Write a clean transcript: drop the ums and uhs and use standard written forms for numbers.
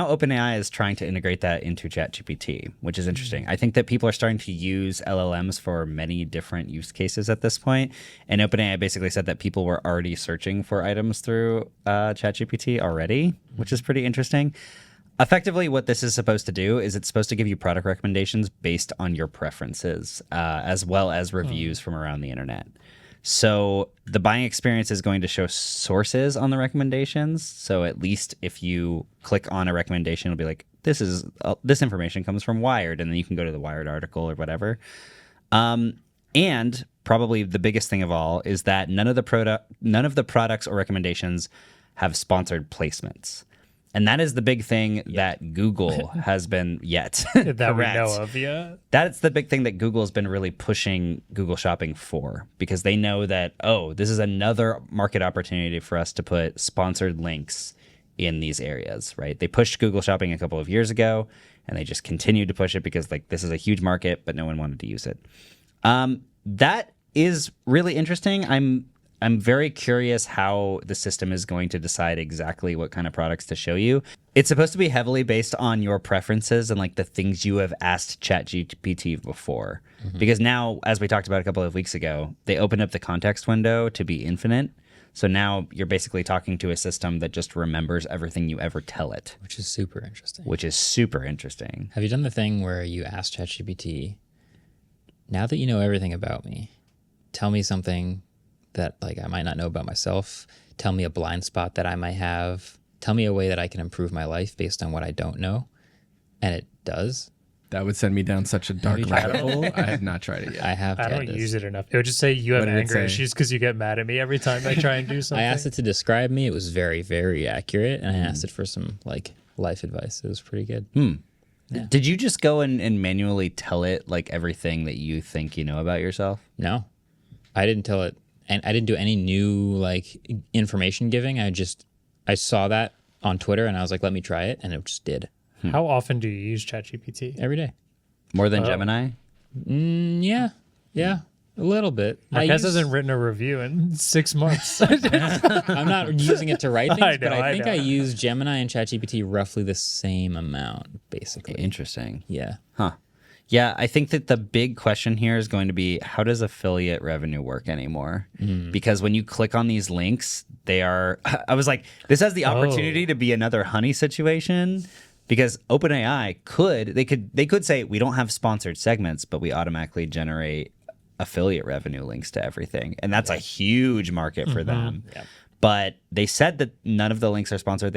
now OpenAI is trying to integrate that into ChatGPT, which is interesting. I think that people are starting to use LLMs for many different use cases at this point. And OpenAI basically said that people were already searching for items through ChatGPT already, which is pretty interesting. Effectively, what this is supposed to do is it's supposed to give you product recommendations based on your preferences, as well as reviews from around the internet. So the buying experience is going to show sources on the recommendations. So at least if you click on a recommendation, it'll be like, this information comes from Wired, and then you can go to the Wired article or whatever. And probably the biggest thing of all is that none of the products or recommendations have sponsored placements. And that is the big thing that Google has been yet. That we know of, yeah. That's the big thing that Google has been really pushing Google Shopping for, because they know that, this is another market opportunity for us to put sponsored links in these areas, right? They pushed Google Shopping a couple of years ago, and they just continued to push it because this is a huge market, but no one wanted to use it. That is really interesting. I'm very curious how the system is going to decide exactly what kind of products to show you. It's supposed to be heavily based on your preferences and the things you have asked ChatGPT before. Mm-hmm. Because now, as we talked about a couple of weeks ago, they opened up the context window to be infinite. So now you're basically talking to a system that just remembers everything you ever tell it. Which is super interesting. Have you done the thing where you ask ChatGPT, now that you know everything about me, tell me something that I might not know about myself, tell me a blind spot that I might have, tell me a way that I can improve my life based on what I don't know, and it does. That would send me down such a dark rabbit hole. I have not tried it yet. I don't use it enough. It would just say you have anger issues because you get mad at me every time I try and do something. I asked it to describe me. It was very, very accurate, and I asked it for some life advice. It was pretty good. Yeah. Did you just go and manually tell it everything that you think you know about yourself? No, I didn't tell it. And I didn't do any new information giving. I saw that on Twitter and I was like, let me try it, and it just did. How often do you use ChatGPT? Every day. More than Gemini? Yeah, a little bit. Marques hasn't written a review in 6 months. I'm not using it to write things, but I think I use Gemini and ChatGPT roughly the same amount, basically. Interesting. Yeah. Huh. Yeah, I think that the big question here is going to be, how does affiliate revenue work anymore? Because when you click on these links, I was like, this has the opportunity to be another honey situation, because OpenAI could say, we don't have sponsored segments, but we automatically generate affiliate revenue links to everything. And that's a huge market for them. Yeah. But they said that none of the links are sponsored.